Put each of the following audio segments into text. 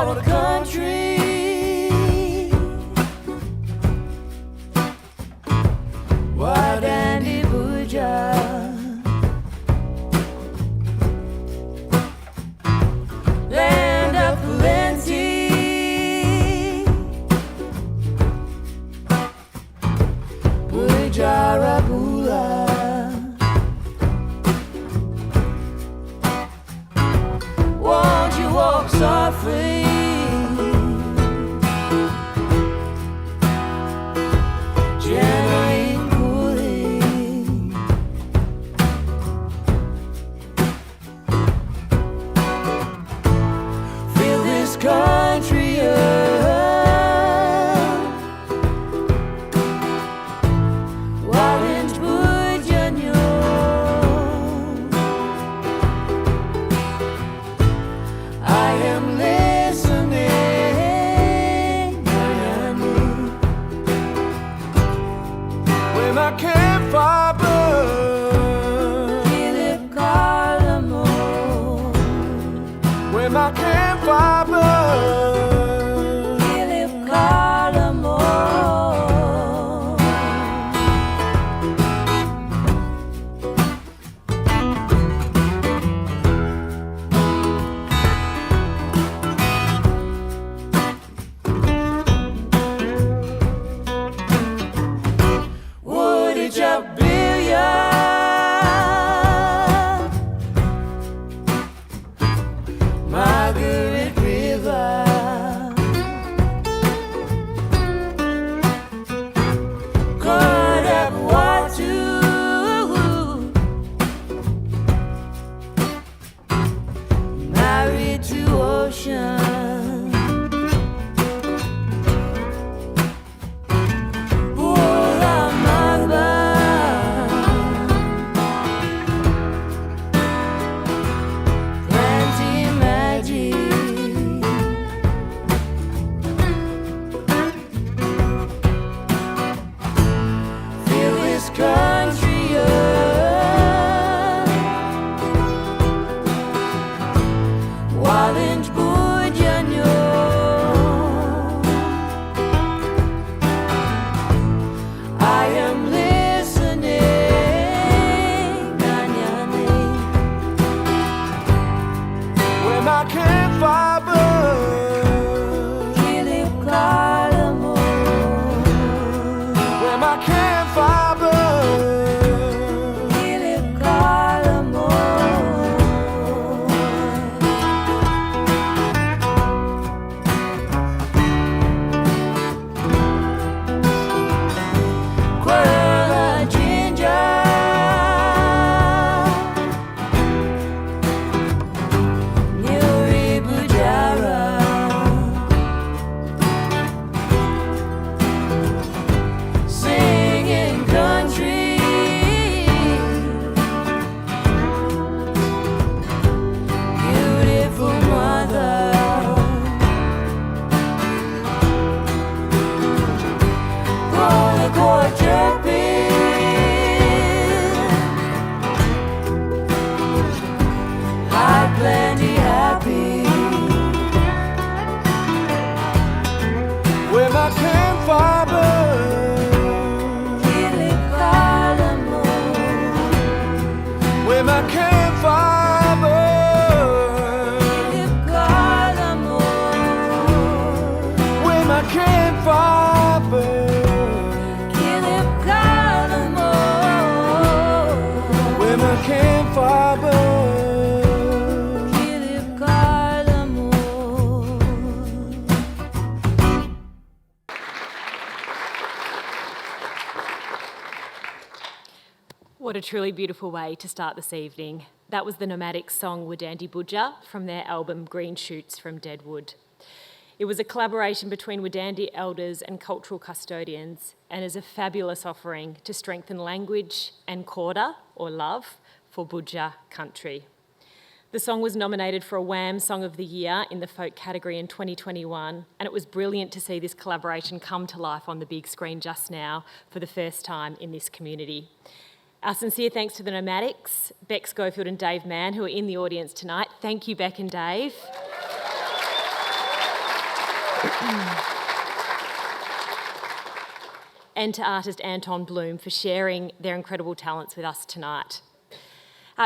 what a country. Why Dandy Buja? Land of plenty. Bujarabula. Won't you walk softly? Gently and coolly. Feel this country up. Orange Bujanyo. I am listening. When my campfire burns, Philip Carlamo. When my campfire burns, Philip Carlamo. Woody Jabilia. Margaret River. Kodak Watu. Married to ocean. Pula Mamba. Plenty magic. Feel this country up. Orange Bujanyo. I am listening. Ganyane. When my campfire burns, Philip Carlamo. When my campfire burns, Philip Carlamo. Quella Ginger. Nuri Bujara. Singing country. Beautiful mother. Rolling court chirping. High plenty happy. When my campfire burns, Philip Carlamo. When my campfire burns, Philip Carlamo. When my campfire burns, Philip Carlamo. When my campfire burns, Philip Carlamo. What a truly beautiful way to start this evening. That was the Nomadic song Wadandi Budja from their album Green Shoots from Deadwood. It was a collaboration between Wadandi elders and cultural custodians and is a fabulous offering to strengthen language and korda, or love, for Budja country. The song was nominated for a WAM Song of the Year in the folk category in 2021, and it was brilliant to see this collaboration come to life on the big screen just now for the first time in this community. Our sincere thanks to the Nomadics, Beck Schofield and Dave Mann, who are in the audience tonight. Thank you, Beck and Dave. And to artist Anton Bloom for sharing their incredible talents with us tonight.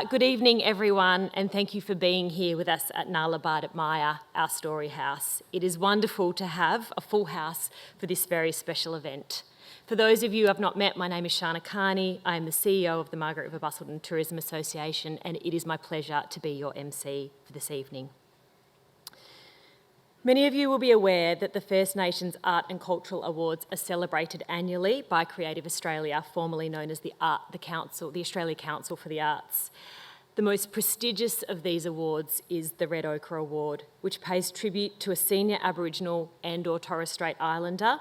Good evening, everyone, and thank you for being here with us at Nala Bardat Maya, our story house. It is wonderful to have a full house for this very special event. For those of you who have not met, my name is Shana Carney. I am the CEO of the Margaret River Busselton Tourism Association, and it is my pleasure to be your MC for this evening. Many of you will be aware that the First Nations Art and Cultural Awards are celebrated annually by Creative Australia, formerly known as the Australia Council for the Arts. The most prestigious of these awards is the Red Ochre Award, which pays tribute to a senior Aboriginal and/or Torres Strait Islander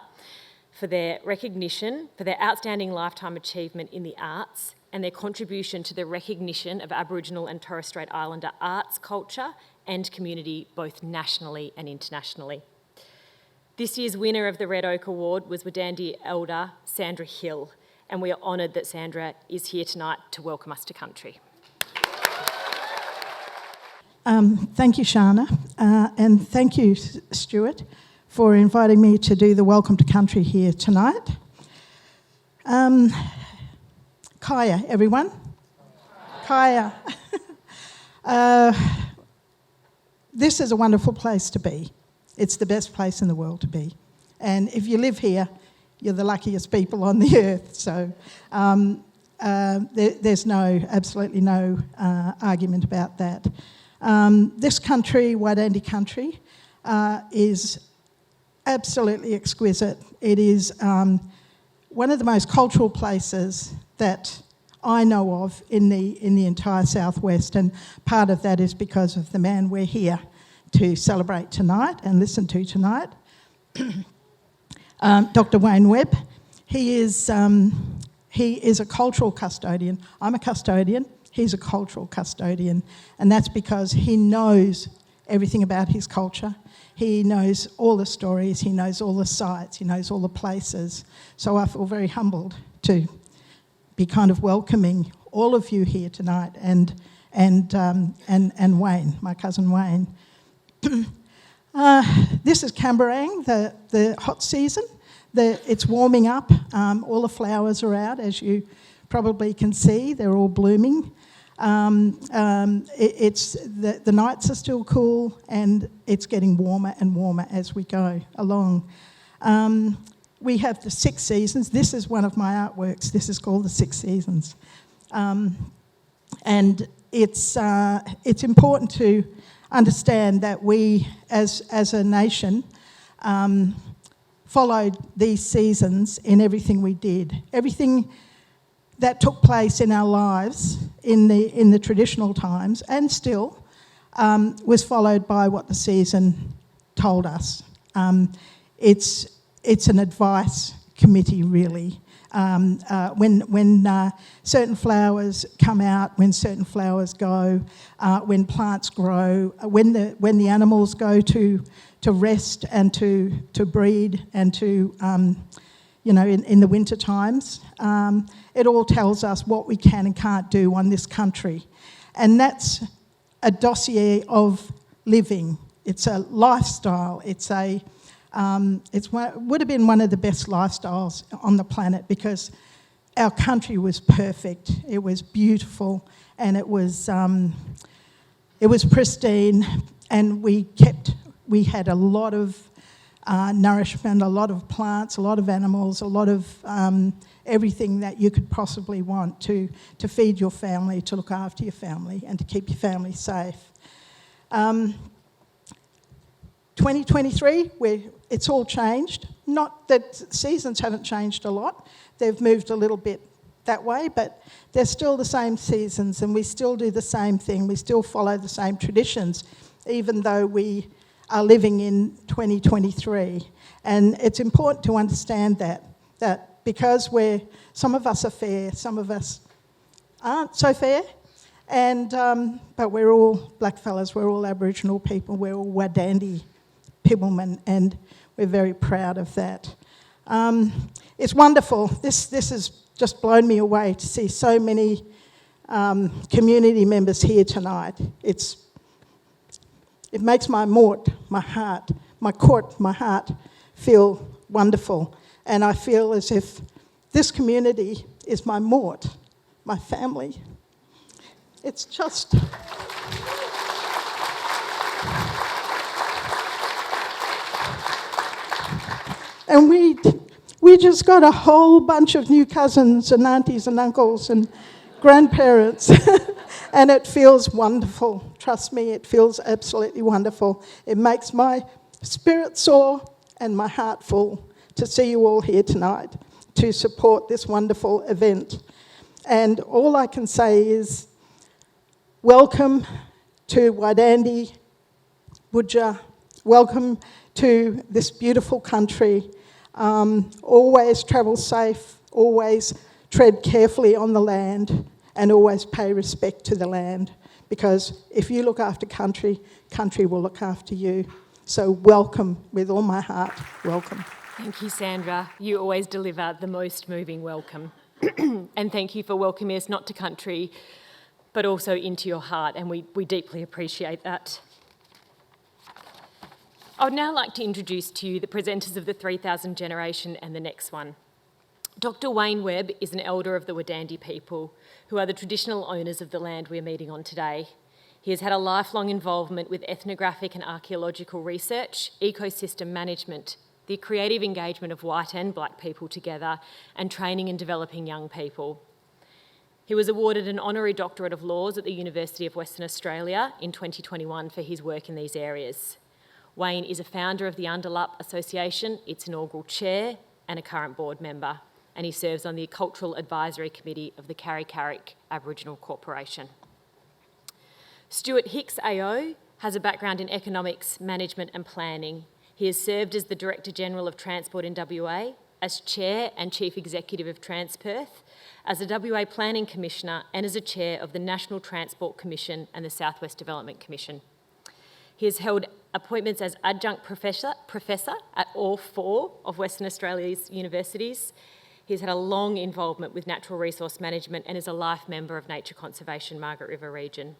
for their recognition, for their outstanding lifetime achievement in the arts and their contribution to the recognition of Aboriginal and Torres Strait Islander arts, culture and community, both nationally and internationally. This year's winner of the Red Ochre Award was Wadandi Elder Sandra Hill, and we are honoured that Sandra is here tonight to welcome us to country. Thank you, Shana, and thank you, Stuart, for inviting me to do the Welcome to Country here tonight. Kaya, everyone. Kaya. This is a wonderful place to be. It's the best place in the world to be. And if you live here, you're the luckiest people on the earth. So there's absolutely no argument about that. This country, Wadandi country, is absolutely exquisite. It is one of the most cultural places that I know of in the entire southwest, and part of that is because of the man we're here to celebrate tonight and listen to tonight, Dr. Wayne Webb. He is a cultural custodian. I'm a custodian. He's a cultural custodian, and that's because he knows everything about his culture. He knows all the stories. He knows all the sites. He knows all the places. So I feel very humbled to be kind of welcoming all of you here tonight, and Wayne, my cousin Wayne. This is Camberang, the hot season. It's warming up. All the flowers are out, as you probably can see. They're all blooming. The nights are still cool, and it's getting warmer and warmer as we go along. We have the 6 seasons. This is one of my artworks. This is called the 6 Seasons. And it's important to understand that we, as a nation, followed these seasons in everything we did. Everything that took place in our lives in the traditional times, and still, was followed by what the season told us. It's an advice committee, really. When certain flowers come out, when certain flowers go, when plants grow, when the animals go to rest and to breed and to in the winter times, it all tells us what we can and can't do on this country, and that's a dossier of living. It's a lifestyle. Would have been one of the best lifestyles on the planet, because our country was perfect. It was beautiful, and it was pristine, and we had a lot of nourishment, a lot of plants, a lot of animals, a lot of everything that you could possibly want to feed your family, to look after your family, and to keep your family safe. 2023, it's all changed. Not that seasons haven't changed a lot. They've moved a little bit that way, but they're still the same seasons, and we still do the same thing. We still follow the same traditions, even though we are living in 2023. And it's important to understand that because some of us are fair, some of us aren't so fair, and but we're all blackfellas, we're all Aboriginal people, we're all Wadandi Pibblemen, and we're very proud of that. It's wonderful. This has just blown me away to see so many community members here tonight. It makes my heart my court, my heart feel wonderful. And I feel as if this community is my mort, my family. It's just... And we just got a whole bunch of new cousins and aunties and uncles and grandparents. And it feels wonderful. Trust me, it feels absolutely wonderful. It makes my spirit soar and my heart full to see you all here tonight to support this wonderful event. And all I can say is welcome to Wadandi, Budja. Welcome to this beautiful country. Always travel safe, always tread carefully on the land, and always pay respect to the land, because if you look after country, country will look after you. So welcome with all my heart, welcome. Thank you, Sandra. You always deliver the most moving welcome. And thank you for welcoming us not to country, but also into your heart, and we deeply appreciate that. I would now like to introduce to you the presenters of the 3000 generation and the next one. Dr. Wayne Webb is an elder of the Wadandi people, who are the traditional owners of the land we are meeting on today. He has had a lifelong involvement with ethnographic and archaeological research, ecosystem management, the creative engagement of white and black people together, and training and developing young people. He was awarded an honorary doctorate of laws at the University of Western Australia in 2021 for his work in these areas. Wayne is a founder of the Underlup Association, its inaugural chair, and a current board member, and he serves on the Cultural Advisory Committee of the Carri Carrick Aboriginal Corporation. Stuart Hicks AO has a background in economics, management and planning. He has served as the Director General of Transport in WA, as Chair and Chief Executive of Transperth, as a WA Planning Commissioner, and as a Chair of the National Transport Commission and the South West Development Commission. He has held appointments as adjunct professor at all 4 of Western Australia's universities. He's had a long involvement with natural resource management and is a life member of Nature Conservation Margaret River region.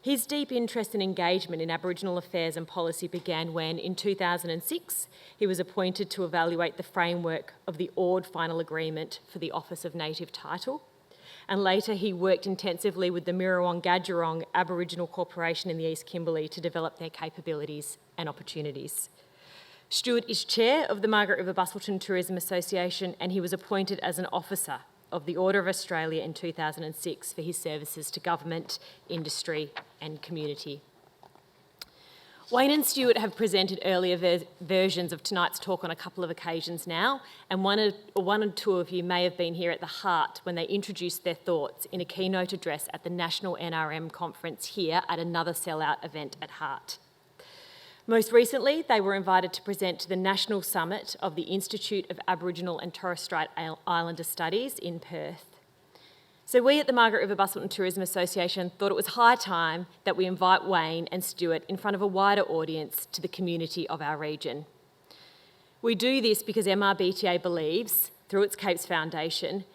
His deep interest and engagement in Aboriginal affairs and policy began when, in 2006, he was appointed to evaluate the framework of the Ord Final Agreement for the Office of Native Title. And later he worked intensively with the Mirrawong Gadgerong Aboriginal Corporation in the East Kimberley to develop their capabilities and opportunities. Stuart is chair of the Margaret River Busselton Tourism Association, and he was appointed as an officer of the Order of Australia in 2006 for his services to government, industry and community. Wayne and Stuart have presented earlier versions of tonight's talk on a couple of occasions now, and one or two of you may have been here at the Heart when they introduced their thoughts in a keynote address at the National NRM conference here at another sellout event at Heart. Most recently, they were invited to present to the National Summit of the Institute of Aboriginal and Torres Strait Islander Studies in Perth. So we at the Margaret River Busselton Tourism Association thought it was high time that we invite Wayne and Stuart in front of a wider audience to the community of our region. We do this because MRBTA believes, through its Capes Foundation,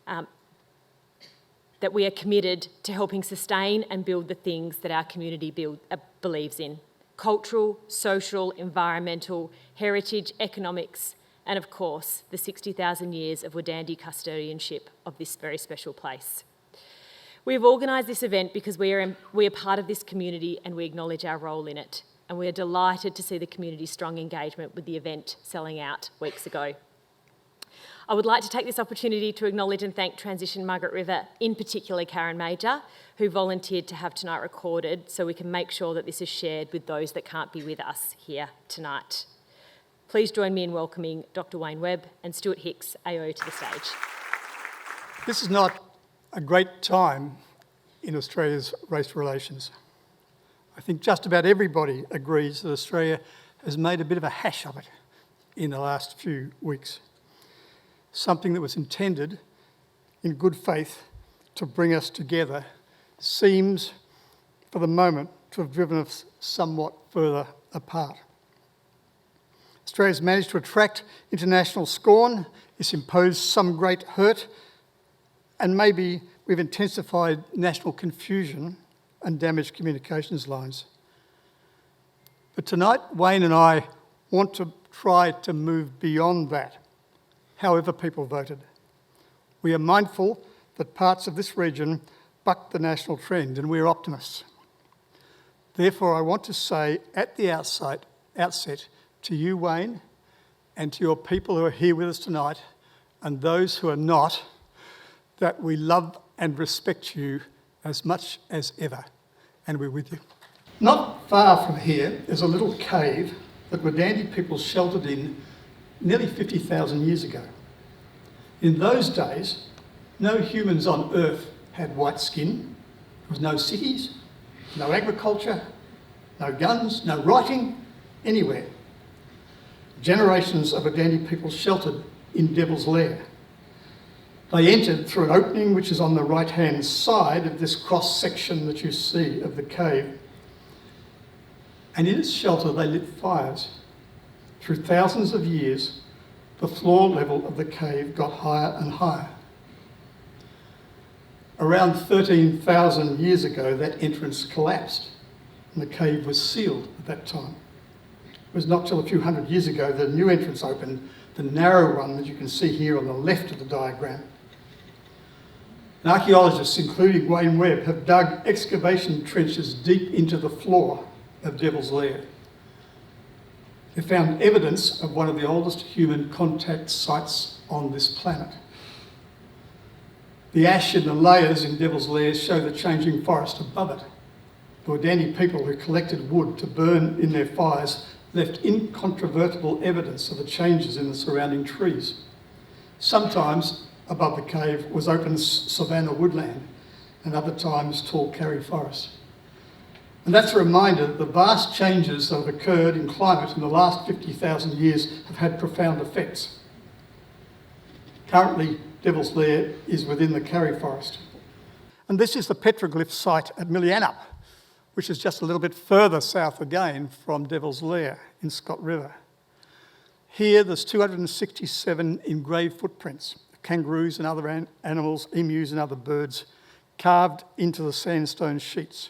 that we are committed to helping sustain and build the things that our community believes in: cultural, social, environmental, heritage, economics, and of course, the 60,000 years of Wadandi custodianship of this very special place. We have organised this event because we are part of this community and we acknowledge our role in it. And we are delighted to see the community's strong engagement with the event selling out weeks ago. I would like to take this opportunity to acknowledge and thank Transition Margaret River, in particular Karen Major, who volunteered to have tonight recorded so we can make sure that this is shared with those that can't be with us here tonight. Please join me in welcoming Dr. Wayne Webb and Stuart Hicks, AO, to the stage. This is not a great time in Australia's race relations. I think just about everybody agrees that Australia has made a bit of a hash of it in the last few weeks. Something that was intended in good faith to bring us together seems, for the moment, to have driven us somewhat further apart. Australia's managed to attract international scorn, it's imposed some great hurt, and maybe we've intensified national confusion and damaged communications lines. But tonight, Wayne and I want to try to move beyond that, however people voted. We are mindful that parts of this region buck the national trend, and we're optimists. Therefore, I want to say at the outset to you, Wayne, and to your people who are here with us tonight, and those who are not, that we love and respect you as much as ever, and we're with you. Not far from here is a little cave that Wadandi people sheltered in nearly 50,000 years ago. In those days, no humans on Earth had white skin. There was no cities, no agriculture, no guns, no writing, anywhere. Generations of Wadandi people sheltered in Devil's Lair. They entered through an opening which is on the right-hand side of this cross-section that you see of the cave. And in its shelter they lit fires. Through thousands of years, the floor level of the cave got higher and higher. Around 13,000 years ago, that entrance collapsed and the cave was sealed at that time. It was not till a few hundred years ago that a new entrance opened, the narrow one that you can see here on the left of the diagram. And archaeologists, including Wayne Webb, have dug excavation trenches deep into the floor of Devil's Lair. They found evidence of one of the oldest human contact sites on this planet. The ash in the layers in Devil's Lair show the changing forest above it. The Wadandi people who collected wood to burn in their fires left incontrovertible evidence of the changes in the surrounding trees. Sometimes above the cave was open savanna woodland, and other times tall karri forest. And that's a reminder that the vast changes that have occurred in climate in the last 50,000 years have had profound effects. Currently, Devil's Lair is within the karri forest. And this is the petroglyph site at Milianup, which is just a little bit further south again from Devil's Lair in Scott River. Here there's 267 engraved footprints of kangaroos and other animals, emus and other birds, carved into the sandstone sheets.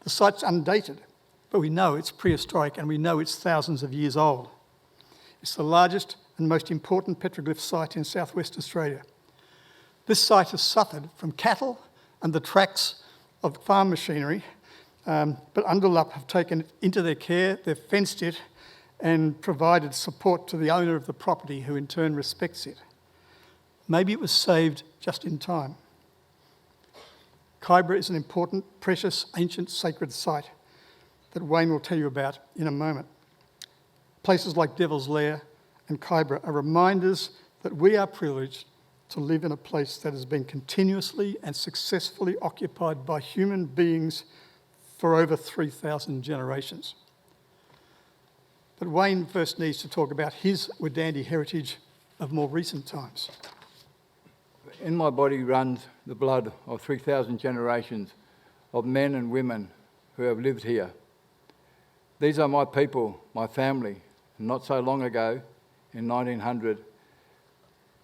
The site's undated, but we know it's prehistoric and we know it's thousands of years old. It's the largest and most important petroglyph site in southwest Australia. This site has suffered from cattle and the tracks of farm machinery, but Undalup have taken it into their care, they've fenced it and provided support to the owner of the property, who in turn respects it. Maybe it was saved just in time. Kyabra is an important, precious, ancient, sacred site that Wayne will tell you about in a moment. Places like Devil's Lair and Kyabra are reminders that we are privileged to live in a place that has been continuously and successfully occupied by human beings for over 3,000 generations. But Wayne first needs to talk about his Wadandi heritage of more recent times. In my body runs the blood of 3,000 generations of men and women who have lived here. These are my people, my family. And not so long ago, in 1900,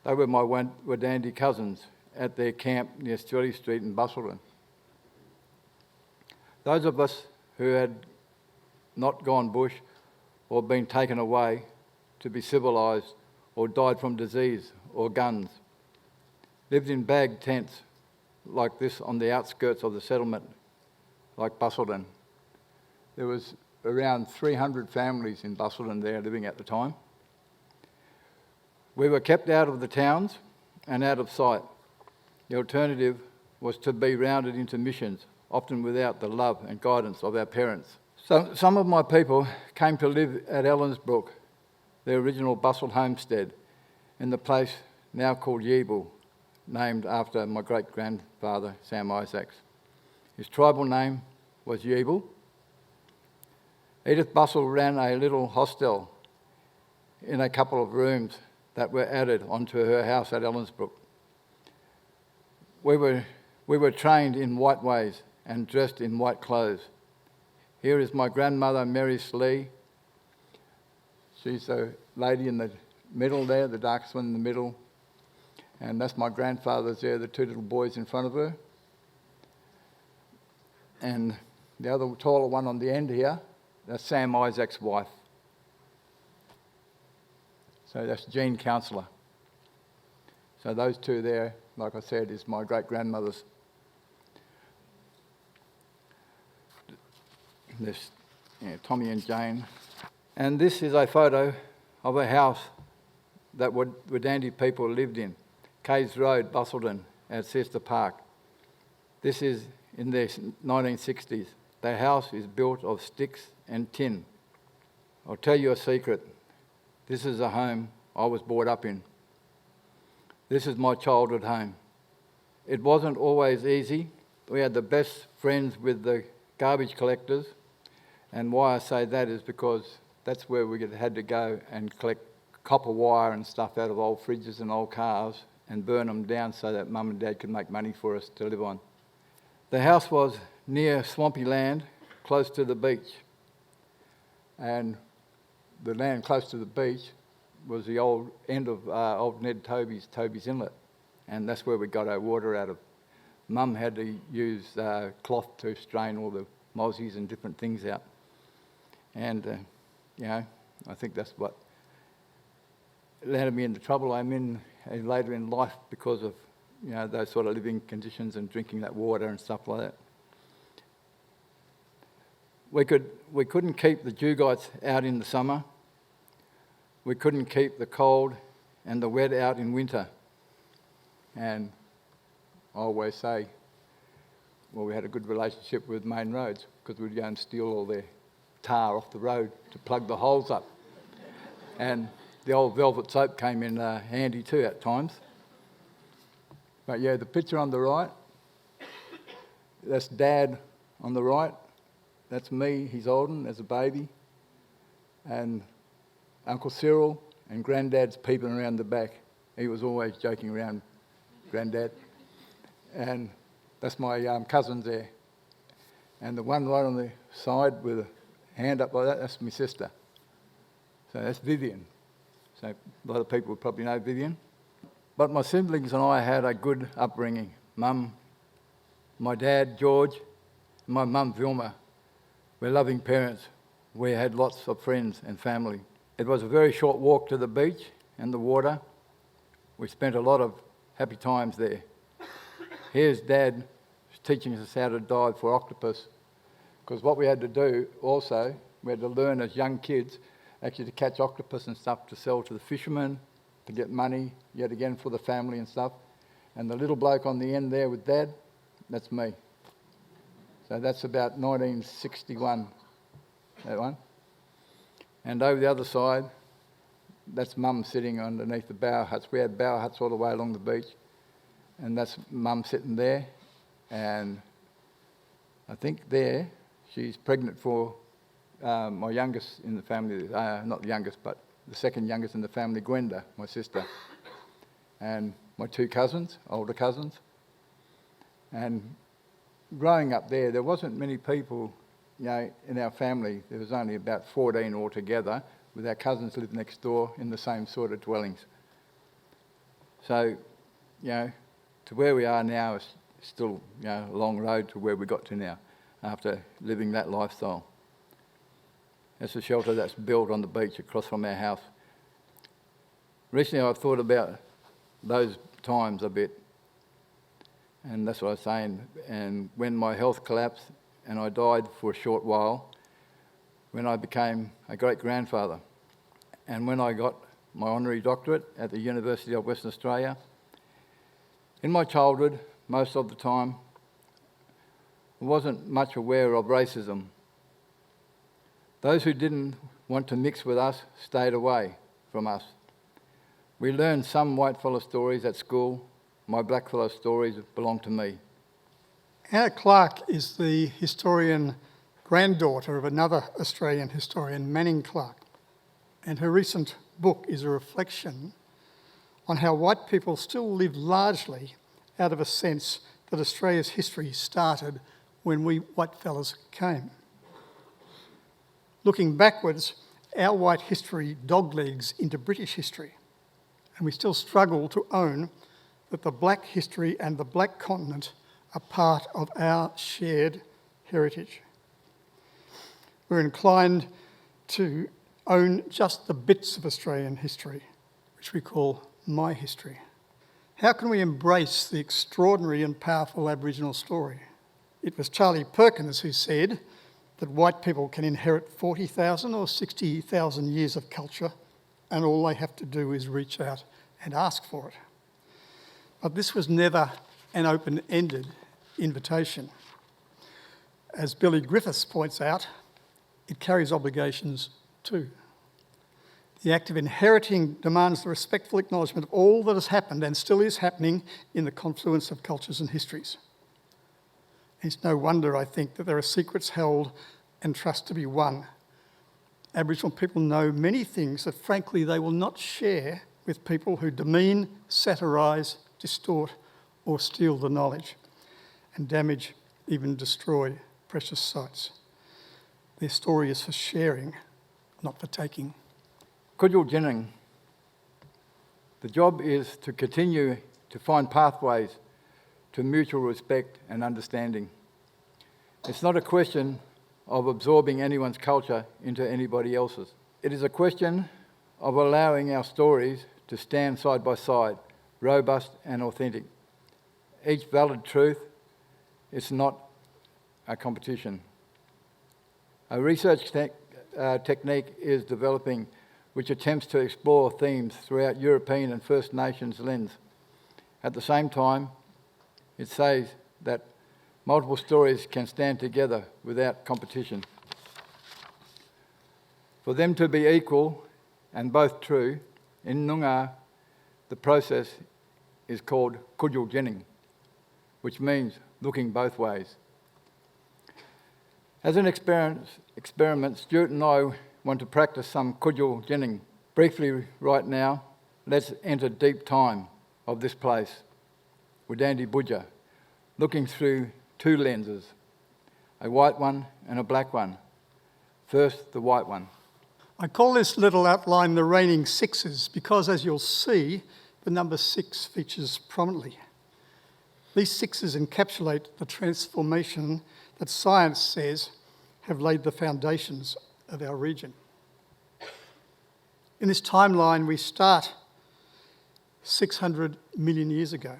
they were my Wadandi cousins at their camp near Stirley Street in Busselton. Those of us who had not gone bush or been taken away to be civilised or died from disease or guns lived in bag tents like this on the outskirts of the settlement, like Busselton. There was around 300 families in Busselton there living at the time. We were kept out of the towns and out of sight. The alternative was to be rounded into missions, often without the love and guidance of our parents. So some of my people came to live at Ellensbrook, their original Bustle homestead, in the place now called Yeeble, named after my great-grandfather, Sam Isaacs. His tribal name was Yeeble. Edith Bustle ran a little hostel in a couple of rooms that were added onto her house at Ellensbrook. We were trained in white ways and dressed in white clothes. Here is my grandmother, Mary Slee. She's the lady in the middle there, the darkest one in the middle. And that's my grandfather's there, the two little boys in front of her. And the other taller one on the end here That's Sam Isaac's wife. So that's Jean Counsellor. So those two there, like I said, is my great-grandmothers. There's Tommy and Jane. And this is a photo of a house that Wodandi people lived in, Caves Road, Busselton, at Sister Park. This is in the 1960s. The house is built of sticks and tin. I'll tell you a secret. This is a home I was brought up in. This is my childhood home. It wasn't always easy. We had the best friends with the garbage collectors. And why I say that is because that's where we had to go and collect copper wire and stuff out of old fridges and old cars and burn them down so that Mum and Dad could make money for us to live on. The house was near swampy land, close to the beach. And the land close to the beach was the old end of old Ned Toby's Inlet. And that's where we got our water out of. Mum had to use cloth to strain all the mozzies and different things out. And, I think that's what landed me into trouble I'm in later in life because of, those sort of living conditions and drinking that water and stuff like that. We couldn't keep the Jugites out in the summer. We couldn't keep the cold and the wet out in winter. And I always say, well, we had a good relationship with Main Roads because we'd go and steal all their tar off the road to plug the holes up. And the old velvet soap came in handy too at times. But yeah, the picture on the right, that's Dad on the right. That's me, he's Alden, as a baby. And Uncle Cyril and Granddad's peeping around the back. He was always joking around, Granddad. And that's my cousins there. And the one right on the side with a hand up like that, that's my sister. So that's Vivian. So a lot of people would probably know Vivian. But my siblings and I had a good upbringing. Mum, my dad, George, and my mum, Vilma. We're loving parents. We had lots of friends and family. It was a very short walk to the beach and the water. We spent a lot of happy times there. Here's Dad teaching us how to dive for octopus, because what we had to do also, we had to learn as young kids actually to catch octopus and stuff to sell to the fishermen, to get money, yet again for the family and stuff. And the little bloke on the end there with Dad, that's me. So that's about 1961, that one. And over the other side, that's Mum sitting underneath the bower huts. We had bower huts all the way along the beach. And that's Mum sitting there. And I think there, she's pregnant for my youngest in the family, not the youngest, but the second youngest in the family, Gwenda, my sister. And my two cousins, older cousins. And growing up there wasn't many people, in our family. There was only about 14 altogether, with our cousins lived next door in the same sort of dwellings. So, to where we are now is still, a long road to where we got to now, after living that lifestyle. That's a shelter that's built on the beach across from our house. Recently I've thought about those times a bit, and that's what I was saying. And when my health collapsed and I died for a short while, when I became a great-grandfather, and when I got my honorary doctorate at the University of Western Australia, in my childhood, most of the time, I wasn't much aware of racism. Those who didn't want to mix with us stayed away from us. We learned some whitefellow stories at school. My blackfellow stories belong to me. Anna Clark is the historian granddaughter of another Australian historian, Manning Clark, and her recent book is a reflection on how white people still live largely out of a sense that Australia's history started when we whitefellas came. Looking backwards, our white history doglegs into British history, and we still struggle to own that the black history and the black continent are part of our shared heritage. We're inclined to own just the bits of Australian history, which we call my history. How can we embrace the extraordinary and powerful Aboriginal story? It was Charlie Perkins who said that white people can inherit 40,000 or 60,000 years of culture, and all they have to do is reach out and ask for it. But this was never an open-ended invitation. As Billy Griffiths points out, it carries obligations too. The act of inheriting demands the respectful acknowledgement of all that has happened and still is happening in the confluence of cultures and histories. It's no wonder, I think, that there are secrets held and trust to be won. Aboriginal people know many things that, frankly, they will not share with people who demean, satirise, distort or steal the knowledge and damage, even destroy precious sites. Their story is for sharing, not for taking. Kudjil. The job is to continue to find pathways to mutual respect and understanding. It's not a question of absorbing anyone's culture into anybody else's. It is a question of allowing our stories to stand side by side, robust and authentic. Each valid truth, it's not a competition. A research technique is developing which attempts to explore themes throughout European and First Nations lens. At the same time, it says that multiple stories can stand together without competition. For them to be equal and both true, in Noongar, the process is called Kudjil, which means looking both ways. As an experiment, Stuart and I want to practice some Kudjil. Briefly right now, let's enter deep time of this place, Wadandi Budja, looking through two lenses, a white one and a black one. First, the white one. I call this little outline the reigning sixes because, as you'll see, the number 6 features prominently. These sixes encapsulate the transformation that science says have laid the foundations of our region. In this timeline, we start 600 million years ago,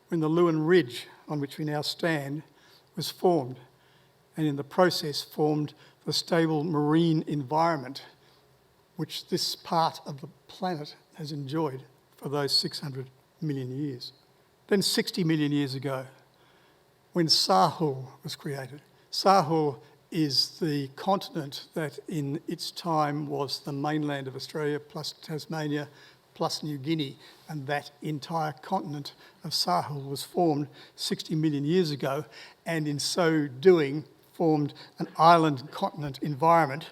when the Lewin Ridge, on which we now stand, was formed, and in the process formed the stable marine environment which this part of the planet has enjoyed for those 600 million years. Then 60 million years ago, when Sahul was created. Sahul is the continent that in its time was the mainland of Australia plus Tasmania plus New Guinea, and that entire continent of Sahul was formed 60 million years ago, and in so doing formed an island continent environment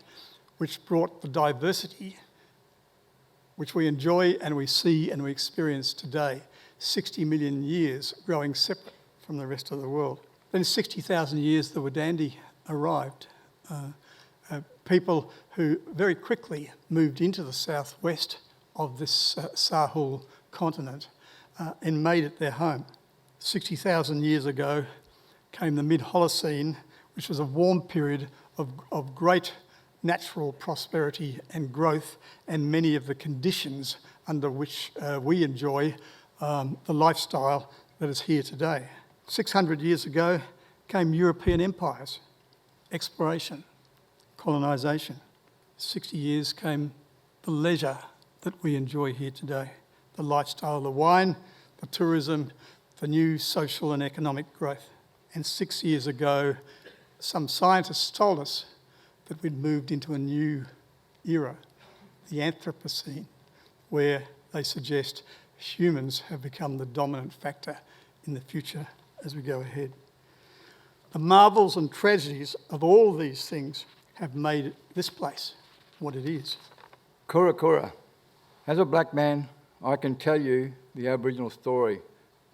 which brought the diversity which we enjoy and we see and we experience today, 60 million years growing separate from the rest of the world. Then in 60,000 years, the Wadandi arrived. People who very quickly moved into the southwest of this Sahul continent and made it their home. 60,000 years ago came the mid-Holocene, which was a warm period of great natural prosperity and growth, and many of the conditions under which we enjoy the lifestyle that is here today. 600 years ago came European empires, exploration, colonisation. 60 years came the leisure that we enjoy here today, the lifestyle, the wine, the tourism, the new social and economic growth. And 6 years ago, some scientists told us that we'd moved into a new era, the Anthropocene, where they suggest humans have become the dominant factor in the future as we go ahead. The marvels and tragedies of all these things have made this place what it is. Kura Kura. As a black man, I can tell you the Aboriginal story.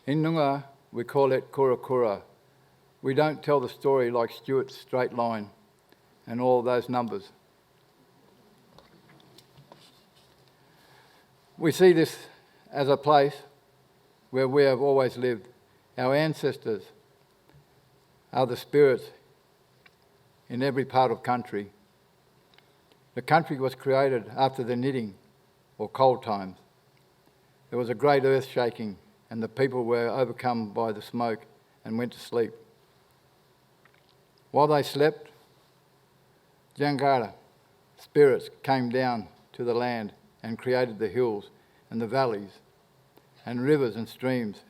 In Noongar, we call it Kura Kura. We don't tell the story like Stuart's straight line and all those numbers. We see this as a place where we have always lived. Our ancestors are the spirits in every part of country. The country was created after the knitting or cold times. There was a great earth shaking and the people were overcome by the smoke and went to sleep. While they slept, Jangara spirits came down to the land and created the hills and the valleys and rivers and streams,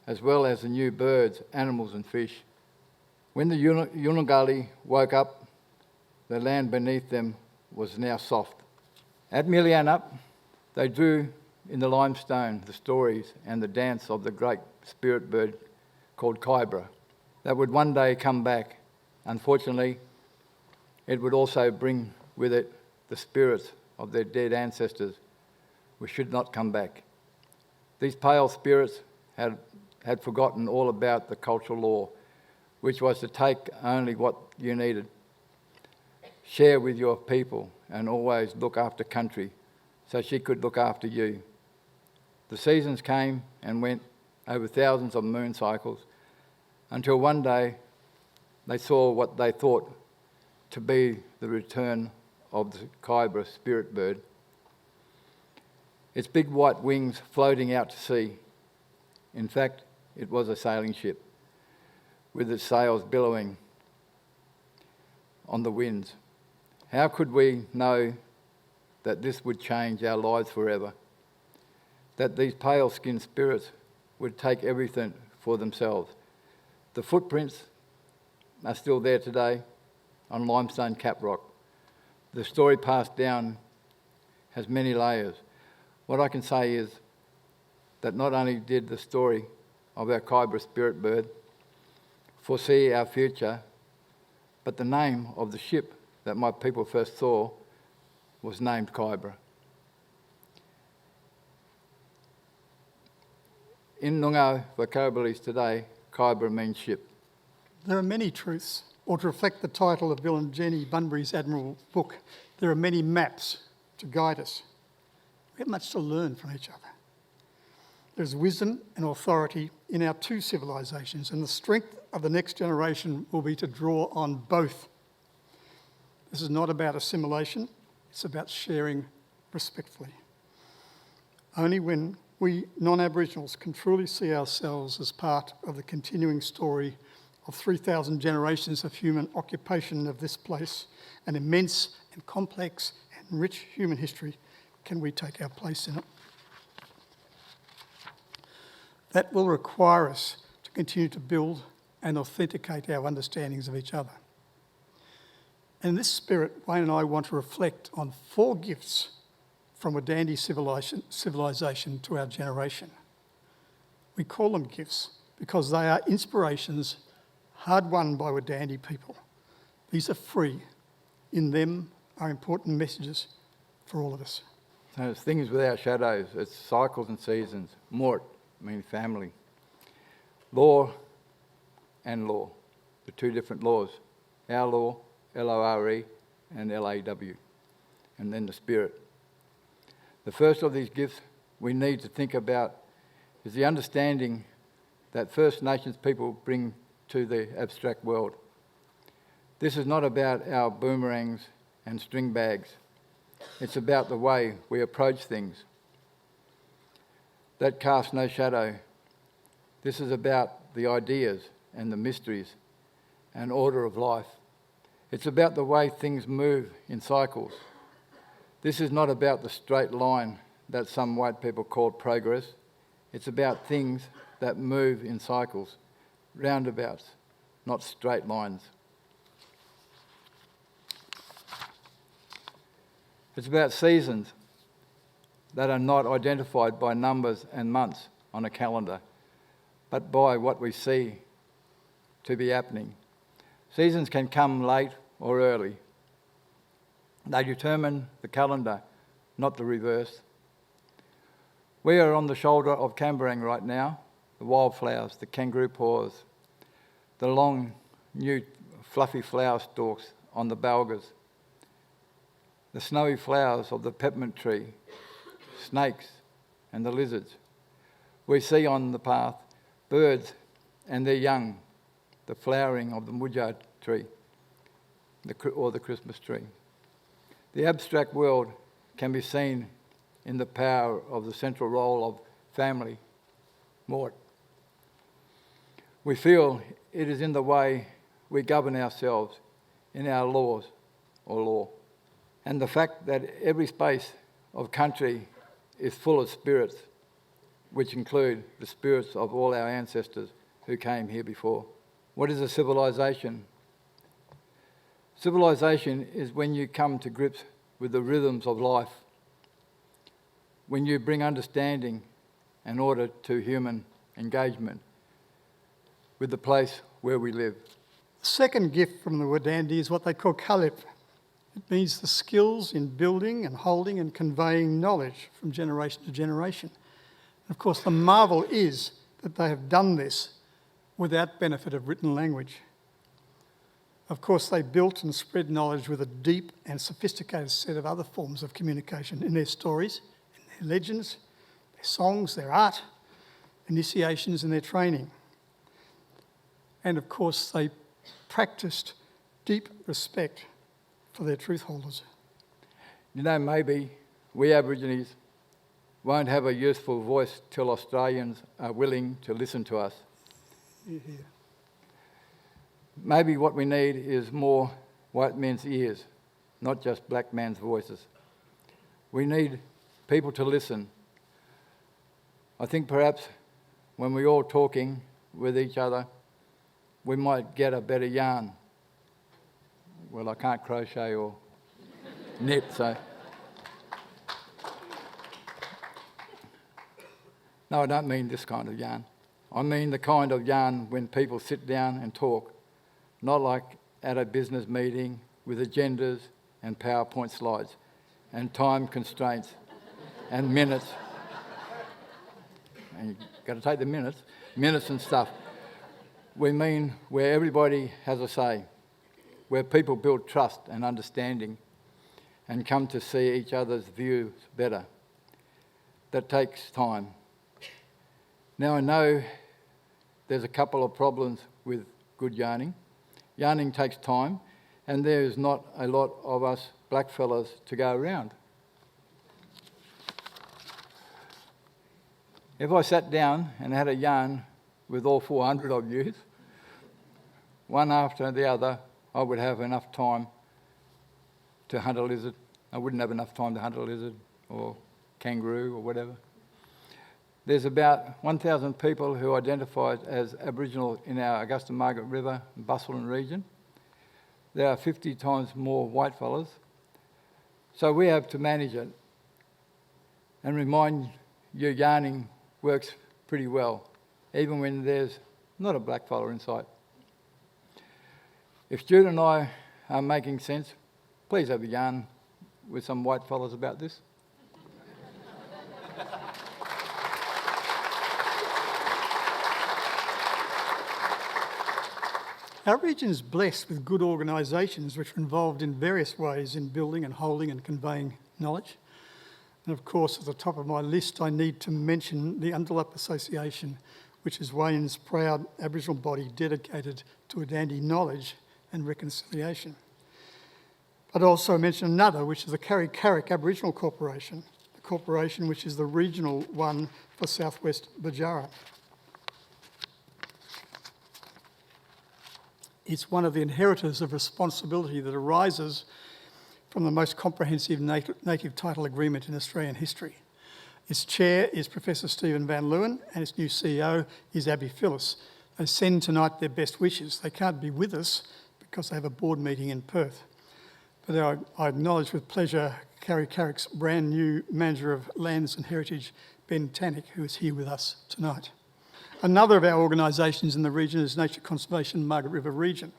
as well as the new birds, animals and fish. When the Yunungali woke up, the land beneath them was now soft. At Milianup, they drew in the limestone the stories and the dance of the great spirit bird called Kybra that would one day come back. Unfortunately, it would also bring with it the spirits of their dead ancestors, which should not come back. These pale spirits had forgotten all about the cultural law, which was to take only what you needed, share with your people, and always look after country so she could look after you. The seasons came and went over thousands of moon cycles until one day they saw what they thought to be the return of the Kybra spirit bird. Its big white wings floating out to sea. In fact, it was a sailing ship with its sails billowing on the winds. How could we know that this would change our lives forever? That these pale-skinned spirits would take everything for themselves. The footprints are still there today on limestone cap rock. The story passed down has many layers. What I can say is that not only did the story of our Kybra spirit bird foresee our future, but the name of the ship that my people first saw was named Kybra. In Noongar vocabularies today, Kybra means ship. There are many truths, or to reflect the title of Bill and Jenny Bunbury's admirable book, there are many maps to guide us. We have much to learn from each other. There's wisdom and authority in our two civilisations, and the strength of the next generation will be to draw on both. This is not about assimilation, it's about sharing respectfully. Only when we non-Aboriginals can truly see ourselves as part of the continuing story of 3,000 generations of human occupation of this place, an immense and complex and rich human history, can we take our place in it. That will require us to continue to build and authenticate our understandings of each other. And in this spirit, Wayne and I want to reflect on 4 gifts from Wadandi civilisation to our generation. We call them gifts because they are inspirations hard-won by Wadandi people. These are free. In them are important messages for all of us. So it's things without shadows. It's cycles and seasons. Mort, meaning family. Law and law, the 2 different laws. Our law, L-O-R-E, and L-A-W. And then the spirit. The first of these gifts we need to think about is the understanding that First Nations people bring to the abstract world. This is not about our boomerangs and string bags. It's about the way we approach things. That casts no shadow. This is about the ideas and the mysteries and order of life. It's about the way things move in cycles. This is not about the straight line that some white people call progress. It's about things that move in cycles, roundabouts, not straight lines. It's about seasons that are not identified by numbers and months on a calendar, but by what we see to be happening. Seasons can come late or early. They determine the calendar, not the reverse. We are on the shoulder of Camberang right now, the wildflowers, the kangaroo paws, the long, new, fluffy flower stalks on the balgas, the snowy flowers of the peppermint tree, snakes and the lizards. We see on the path birds and their young, the flowering of the mudjar tree, or the Christmas tree. The abstract world can be seen in the power of the central role of family, Mort. We feel it is in the way we govern ourselves in our laws or law, and the fact that every space of country is full of spirits, which include the spirits of all our ancestors who came here before. What is a civilization? Civilization is when you come to grips with the rhythms of life, when you bring understanding and order to human engagement with the place where we live. The second gift from the Wadandi is what they call kalip. It means the skills in building and holding and conveying knowledge from generation to generation. And of course, the marvel is that they have done this without benefit of written language. Of course, they built and spread knowledge with a deep and sophisticated set of other forms of communication in their stories, in their legends, their songs, their art, initiations and their training. And of course, they practiced deep respect for their truth holders. You know, maybe we Aborigines won't have a useful voice till Australians are willing to listen to us. Yeah. Maybe what we need is more white men's ears, not just black man's voices. We need people to listen. I think perhaps when we're all talking with each other, we might get a better yarn. Well, I can't crochet or knit, so. No, I don't mean this kind of yarn. I mean the kind of yarn when people sit down and talk, not like at a business meeting with agendas and PowerPoint slides and time constraints and minutes. And you've got to take the minutes and stuff. We mean where everybody has a say, where people build trust and understanding and come to see each other's views better. That takes time. Now, I know there's a couple of problems with good yarning. Yarning takes time, and there's not a lot of us blackfellas to go around. If I sat down and had a yarn with all 400 of you, one after the other, I would have enough time to hunt a lizard. I wouldn't have enough time to hunt a lizard or kangaroo or whatever. There's about 1,000 people who identified as Aboriginal in our Augusta Margaret River and Busselton region. There are 50 times more whitefellas. So we have to manage it and remind you yarning works pretty well, even when there's not a blackfella in sight. If Jude and I are making sense, please have a yarn with some whitefellas about this. Our region is blessed with good organisations which are involved in various ways in building and holding and conveying knowledge. And of course, at the top of my list, I need to mention the Undulup Association, which is Wayne's proud Aboriginal body dedicated to Wadandi knowledge and reconciliation. I'd also mention another, which is the Carri Carrick Aboriginal Corporation, the corporation which is the regional one for southwest Bajara. It's one of the inheritors of responsibility that arises from the most comprehensive native title agreement in Australian history. Its chair is Professor Stephen Van Leeuwen and its new CEO is Abby Phillis. They send tonight their best wishes. They can't be with us because they have a board meeting in Perth. But I acknowledge with pleasure Carri Carrick's brand new Manager of Lands and Heritage, Ben Tannick, who is here with us tonight. Another of our organisations in the region is Nature Conservation Margaret River Region.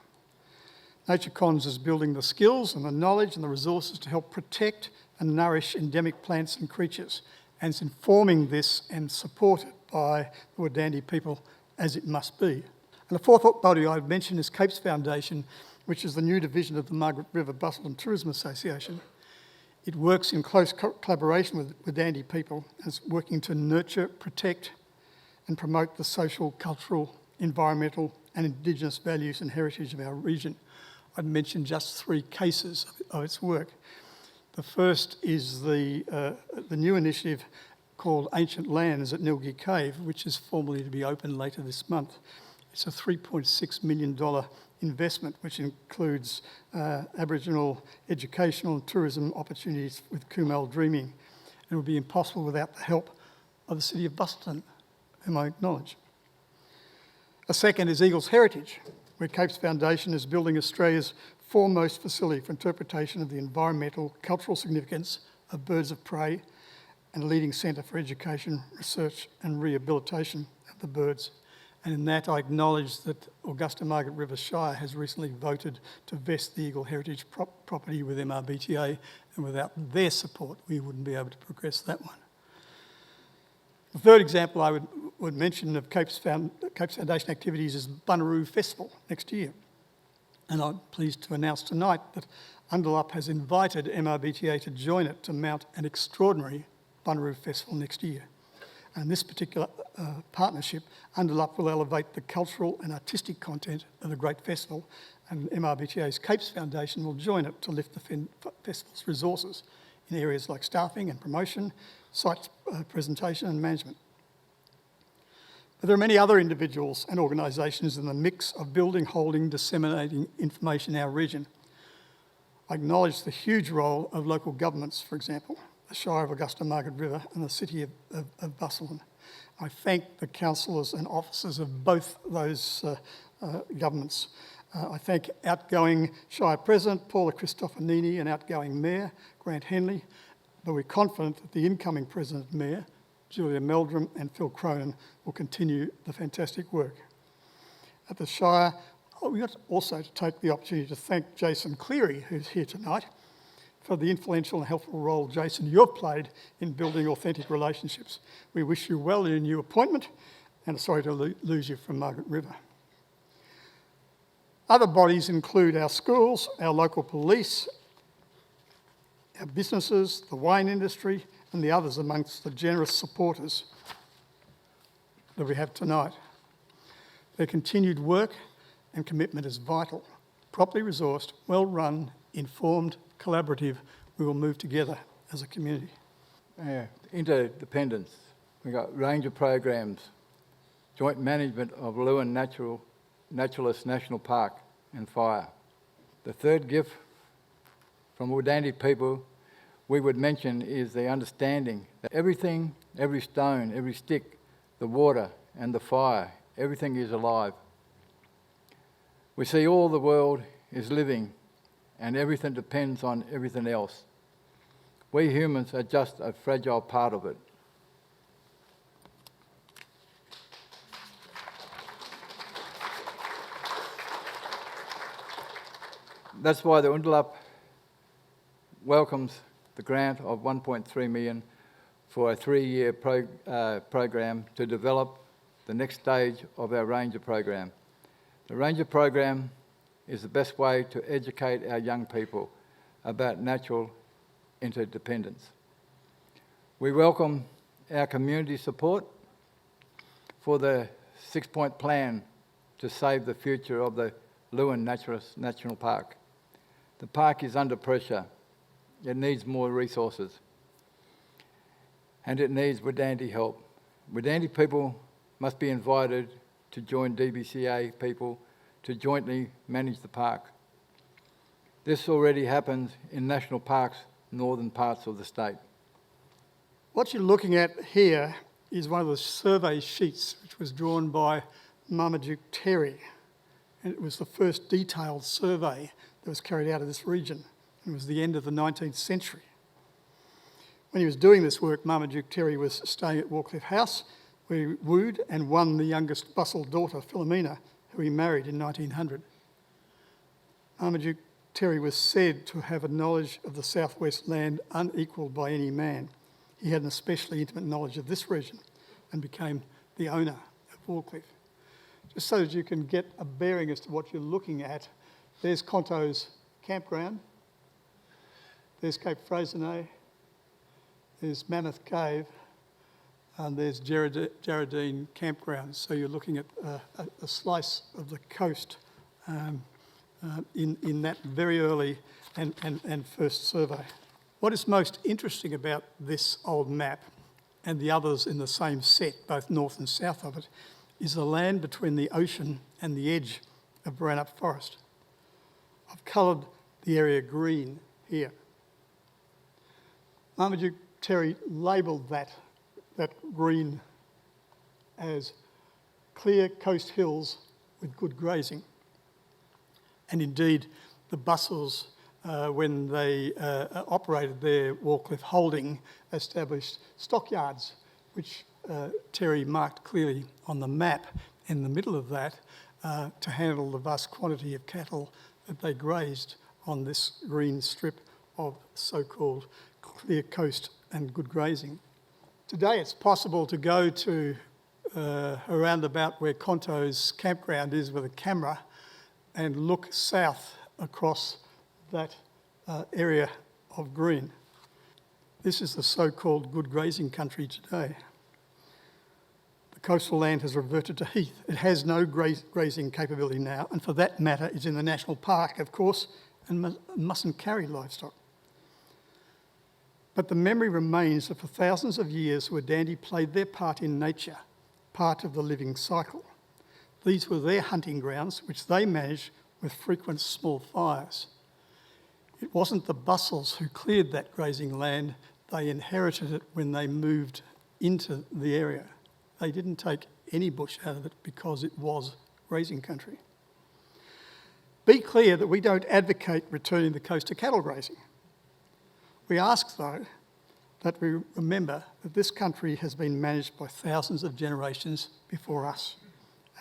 Nature Cons is building the skills and the knowledge and the resources to help protect and nourish endemic plants and creatures, and it's informing this and supported by the Wadandi people as it must be. And the fourth body I've mentioned is Capes Foundation, which is the new division of the Margaret River Busselton Tourism Association. It works in close collaboration with Wadandi people and is working to nurture, protect and promote the social, cultural, environmental and Indigenous values and heritage of our region. I'd mention just 3 cases of its work. The first is the new initiative called Ancient Lands at Nilgi Cave, which is formally to be opened later this month. It's a $3.6 million investment, which includes Aboriginal educational and tourism opportunities with Kumal Dreaming. It would be impossible without the help of the City of Busselton, whom I acknowledge. A second is Eagles Heritage, where Capes Foundation is building Australia's foremost facility for interpretation of the environmental, cultural significance of birds of prey and a leading centre for education, research and rehabilitation of the birds. And in that, I acknowledge that Augusta Margaret River Shire has recently voted to vest the Eagle Heritage property with MRBTA, and without their support, we wouldn't be able to progress that one. The third example I would mention of Capes Foundation activities is Bunuroo Festival next year. And I'm pleased to announce tonight that Undalup has invited MRBTA to join it to mount an extraordinary Bunuroo Festival next year. And this particular partnership, Undalup will elevate the cultural and artistic content of the great festival, and MRBTA's Capes Foundation will join it to lift the festival's resources in areas like staffing and promotion, site presentation and management. But there are many other individuals and organisations in the mix of building, holding, disseminating information in our region. I acknowledge the huge role of local governments, for example, the Shire of Augusta Margaret River and the City of Busselton. I thank the councillors and officers of both those governments. I thank outgoing Shire President Paula Cristofanini and outgoing Mayor Grant Henley, but we're confident that the incoming President Mayor, Julia Meldrum and Phil Cronin, will continue the fantastic work. At the Shire, we ought also to take the opportunity to thank Jason Cleary, who's here tonight, for the influential and helpful role, Jason, you've played in building authentic relationships. We wish you well in your new appointment and are sorry to lose you from Margaret River. Other bodies include our schools, our local police, our businesses, the wine industry, and the others amongst the generous supporters that we have tonight. Their continued work and commitment is vital. Properly resourced, well-run, informed, collaborative, we will move together as a community. Interdependence. We've got range of programs, joint management of Lewin Naturalist National Park and fire. The third gift from Wodandi people we would mention is the understanding that everything, every stone, every stick, the water and the fire, everything is alive. We see all the world is living and everything depends on everything else. We humans are just a fragile part of it. That's why the Undalup welcomes the grant of $1.3 million for a 3-year program to develop the next stage of our Ranger program. The Ranger program is the best way to educate our young people about natural interdependence. We welcome our community support for the 6-point plan to save the future of the Lewin Naturalist National Park. The park is under pressure. It needs more resources. And it needs Wodandi help. Wodandi people must be invited to join DBCA people to jointly manage the park. This already happens in national parks, northern parts of the state. What you're looking at here is one of the survey sheets which was drawn by Marmaduke Terry. And it was the first detailed survey that was carried out of this region. It was the end of the 19th century. When he was doing this work, Marmaduke Terry was staying at Warcliffe House, where he wooed and won the youngest Bussell daughter, Philomena, who he married in 1900. Marmaduke Terry was said to have a knowledge of the southwest land unequalled by any man. He had an especially intimate knowledge of this region and became the owner of Warcliffe. Just so that you can get a bearing as to what you're looking at, there's Conto's campground, there's Cape Freycinet, there's Mammoth Cave, and there's Jarradine campground. So you're looking at a slice of the coast in that very early and first survey. What is most interesting about this old map and the others in the same set, both north and south of it, is the land between the ocean and the edge of Baranoop Forest. I've coloured the area green here. Marmaduke Terry labelled that green as clear coast hills with good grazing. And indeed, the Bussells, when they operated their Wharncliffe holding, established stockyards, which Terry marked clearly on the map in the middle of that to handle the vast quantity of cattle that they grazed on this green strip of so-called clear coast and good grazing. Today it's possible to go to around about where Conto's campground is with a camera and look south across that area of green. This is the so-called good grazing country today. The coastal land has reverted to heath. It has no grazing capability now, and for that matter, is in the national park, of course, and mustn't carry livestock. But the memory remains that for thousands of years, Wurrdandy played their part in nature, part of the living cycle. These were their hunting grounds, which they managed with frequent small fires. It wasn't the Bussells who cleared that grazing land. They inherited it when they moved into the area. They didn't take any bush out of it because it was grazing country. Be clear that we don't advocate returning the coast to cattle grazing. We ask, though, that we remember that this country has been managed by thousands of generations before us,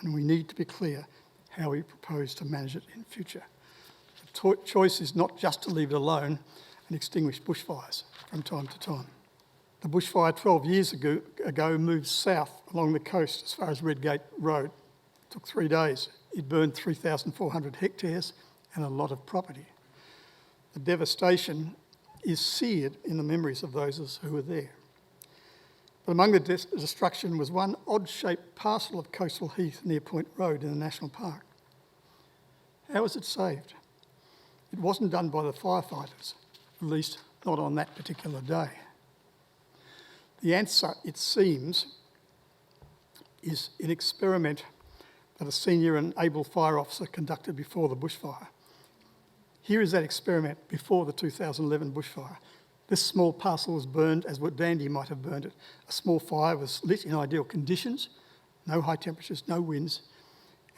and we need to be clear how we propose to manage it in future. The choice is not just to leave it alone and extinguish bushfires from time to time. The bushfire 12 years ago moved south along the coast as far as Redgate Road. It took 3 days. It burned 3,400 hectares and a lot of property. The devastation is seared in the memories of those who were there. But among the destruction was one odd-shaped parcel of coastal heath near Point Road in the National Park. How was it saved? It wasn't done by the firefighters, at least not on that particular day. The answer, it seems, is an experiment that a senior and able fire officer conducted before the bushfire. Here is that experiment before the 2011 bushfire. This small parcel was burned as Wurrdandy might have burned it. A small fire was lit in ideal conditions, no high temperatures, no winds,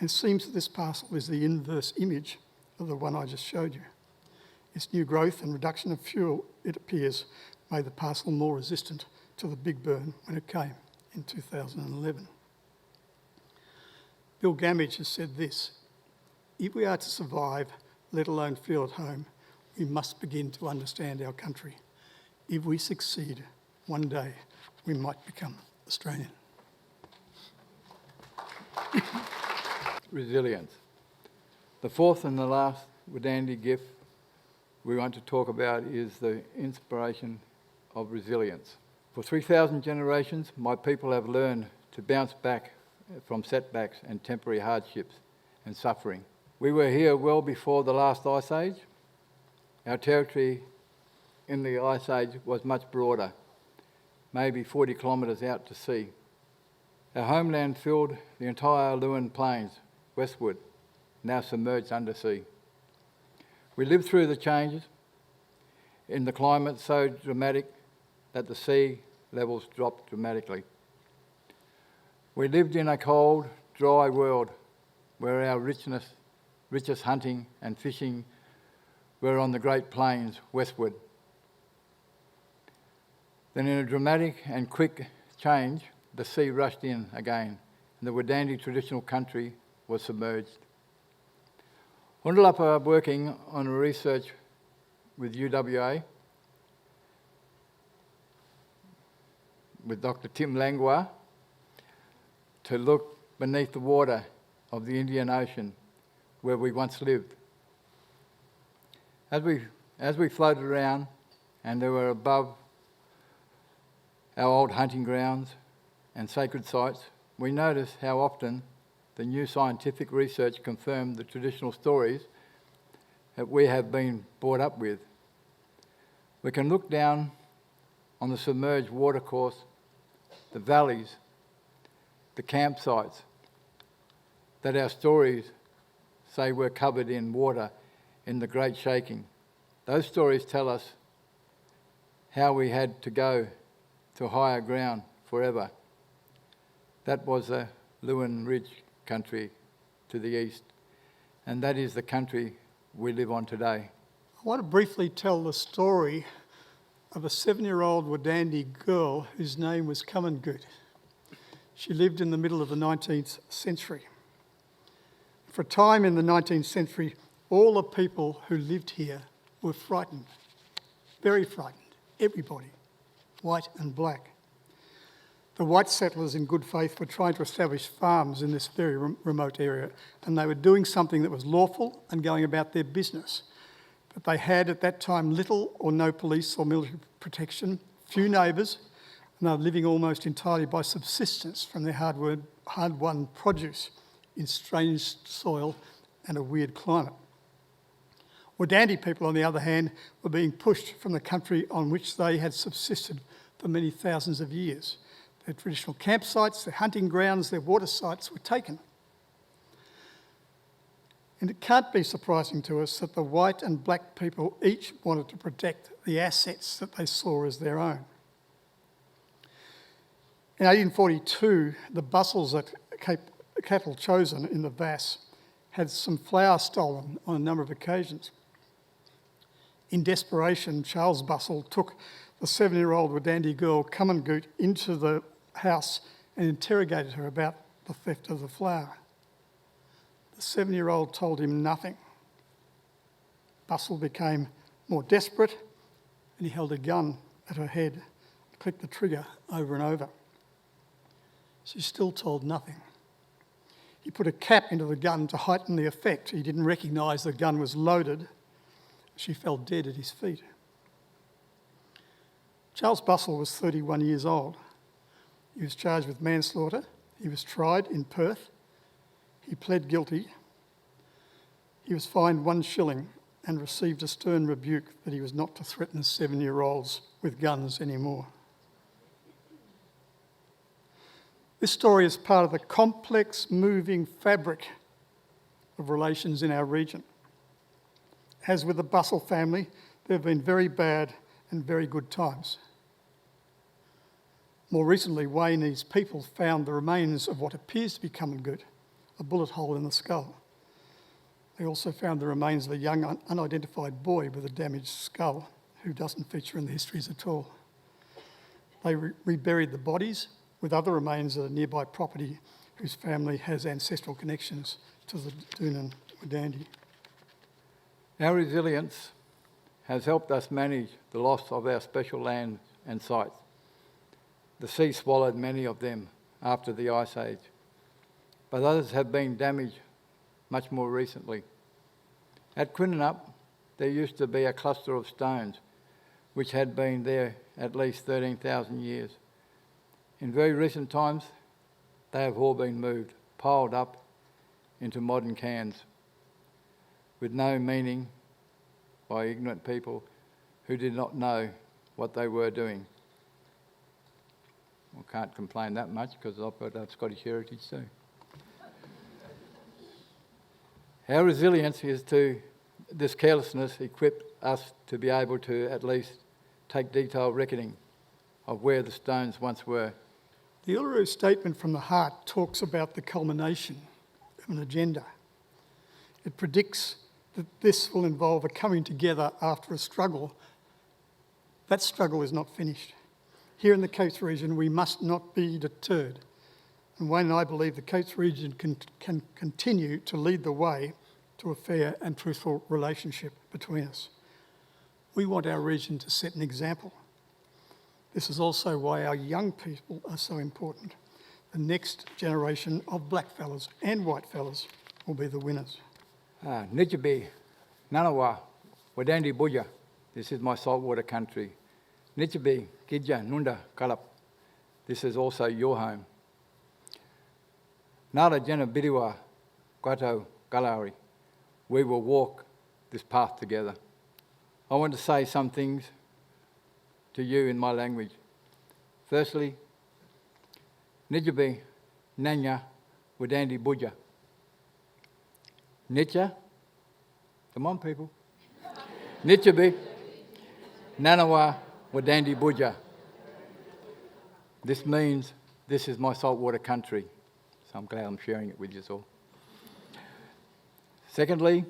and it seems that this parcel is the inverse image of the one I just showed you. Its new growth and reduction of fuel, it appears, made the parcel more resistant to the big burn when it came in 2011. Bill Gammage has said this: if we are to survive, let alone feel at home, we must begin to understand our country. If we succeed, one day we might become Australian. Resilience. The fourth and the last Wurrdandy gift we want to talk about is the inspiration of resilience. For 3,000 generations, my people have learned to bounce back from setbacks and temporary hardships and suffering. We were here well before the last ice age. Our territory in the ice age was much broader, maybe 40 kilometres out to sea. Our homeland filled the entire Lewin Plains westward, now submerged undersea. We lived through the changes in the climate so dramatic that the sea levels dropped dramatically. We lived in a cold, dry world where our richest hunting and fishing were on the Great Plains westward. Then in a dramatic and quick change, the sea rushed in again and the Wurrdandy traditional country was submerged. Hoondalapa are working on research with UWA, with Dr. Tim Langlois, to look beneath the water of the Indian Ocean where we once lived. As we floated around and they were above our old hunting grounds and sacred sites, we noticed how often the new scientific research confirmed the traditional stories that we have been brought up with. We can look down on the submerged watercourse, the valleys, the campsites that our stories say were covered in water in the Great Shaking. Those stories tell us how we had to go to higher ground forever. That was the Lewin Ridge country to the east, and that is the country we live on today. I want to briefly tell the story of a 7-year-old Wadandi girl whose name was Kamangut. She lived in the middle of the 19th century. For a time in the 19th century, all the people who lived here were frightened, very frightened, everybody, white and black. The white settlers in good faith were trying to establish farms in this very remote area, and they were doing something that was lawful and going about their business. But they had at that time little or no police or military protection, few neighbours, and they were living almost entirely by subsistence from their hard-won produce in strange soil and a weird climate. Wadandi people, on the other hand, were being pushed from the country on which they had subsisted for many thousands of years. Their traditional campsites, their hunting grounds, their water sites were taken. And it can't be surprising to us that the white and black people each wanted to protect the assets that they saw as their own. In 1842, the bustles at Cattle Chosen in the Vass had some flour stolen on a number of occasions. In desperation, Charles Bustle took the 7-year-old Wadandi girl, Kamangut, into the house and interrogated her about the theft of the flour. The 7-year-old told him nothing. Bustle became more desperate and he held a gun at her head and clicked the trigger over and over. She still told nothing. He put a cap into the gun to heighten the effect. He didn't recognise the gun was loaded. She fell dead at his feet. Charles Bustle was 31 years old. He was charged with manslaughter. He was tried in Perth. He pled guilty. He was fined 1 shilling and received a stern rebuke that he was not to threaten 7-year-olds with guns anymore. This story is part of the complex, moving fabric of relations in our region. As with the Bustle family, there have been very bad and very good times. More recently, Wayne and his people found the remains of what appears to be Kamangut, a bullet hole in the skull. They also found the remains of a young unidentified boy with a damaged skull who doesn't feature in the histories at all. They reburied the bodies with other remains at a nearby property whose family has ancestral connections to the Doonan Wadandi. Our resilience has helped us manage the loss of our special lands and sites. The sea swallowed many of them after the Ice Age, but others have been damaged much more recently. At Quinnanup, there used to be a cluster of stones which had been there at least 13,000 years. In very recent times, they have all been moved, piled up into modern cairns with no meaning by ignorant people who did not know what they were doing. I can't complain that much because I've got a Scottish heritage too. Our resilience is to this carelessness equip us to be able to at least take detailed reckoning of where the stones once were. The Uluru Statement from the Heart talks about the culmination of an agenda. It predicts that this will involve a coming together after a struggle. That struggle is not finished. Here in the Coates region, we must not be deterred. And Wayne and I believe the Coates region can continue to lead the way to a fair and truthful relationship between us. We want our region to set an example. This is also why our young people are so important. The next generation of blackfellas and whitefellas will be the winners. Nitjabi, Nanawa, Wadandi Buja. This is my saltwater country. Nitjabi, Gidja, Nunda, Kalap. This is also your home. Nara Jena Biriwa, Guato, Galari. We will walk this path together. I want to say some things to you in my language. Firstly, Nijabi Nanya Wadandi Buja. Nitya, come on people. Nijabi Nanawa Wadandi Buja. This means this is my saltwater country. So I'm glad I'm sharing it with you all. Secondly,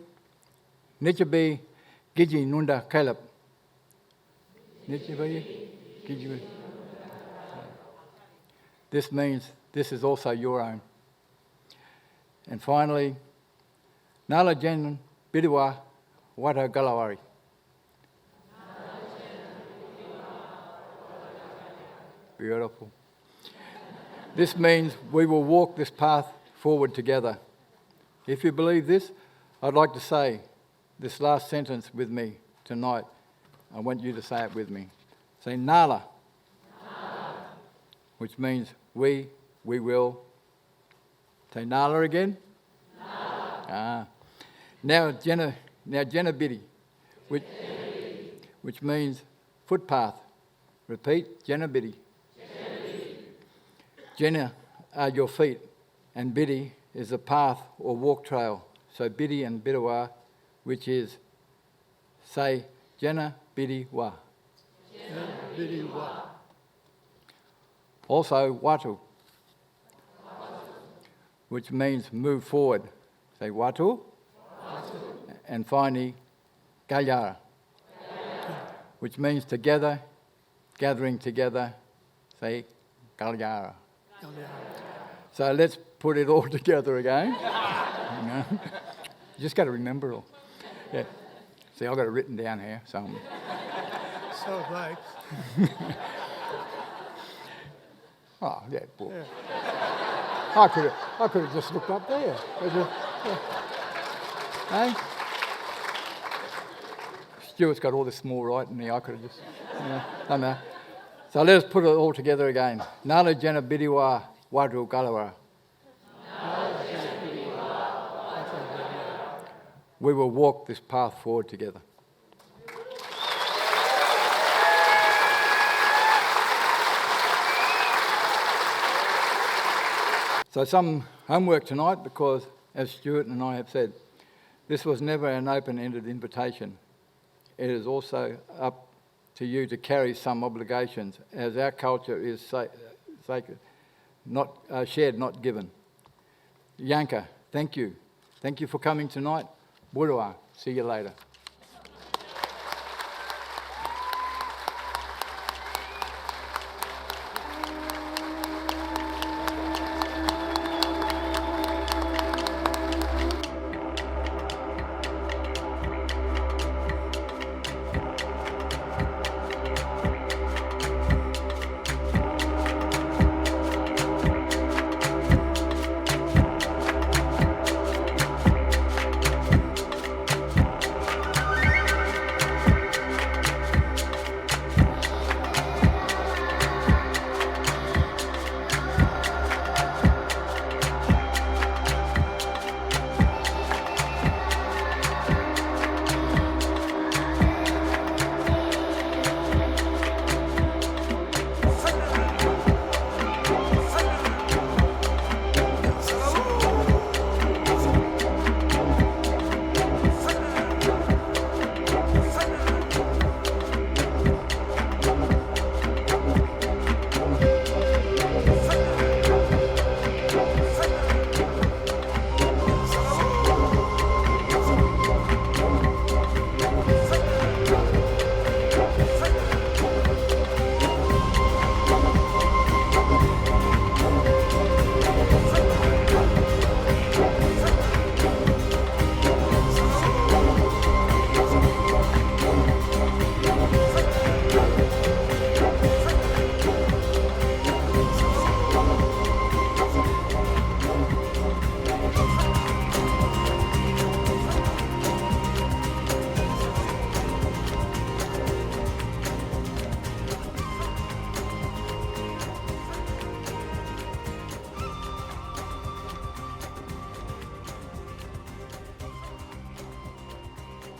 Nijabi Giji Nunda Caleb. Nijabi Giji. This means this is also your own. And finally, Nala Jen Bidiwa Wata Galawari. Beautiful. This means we will walk this path forward together. If you believe this, I'd like to say this last sentence with me tonight. I want you to say it with me. Say Nala, which means we will. Say Nala again. Nala. Now Jenna Biddy, which means footpath. Repeat, Jenna Biddy. Jenna are your feet, and Biddy is a path or walk trail. So Biddy and Bidawa, which is, say, Jenna Biddy Wa. Jenna Biddy Wa. Also, Watu, which means move forward. Say Watu. And finally, Galyara, which means together, gathering together. Say Galyara. So let's put it all together again. You just got to remember it all. Yeah. See, I've got it written down here. So Celebrate. oh, that book. I could have just looked up there. Hey? Stuart's got all this small writing there. I could have just, don't know. So let us put it all together again. Nala Jena Bidiwa Wadu Galawara. We will walk this path forward together. So some homework tonight, because as Stuart and I have said, this was never an open-ended invitation. It is also up to you to carry some obligations, as our culture is sacred, not shared, not given. Yanka, thank you. Thank you for coming tonight. Burua, see you later.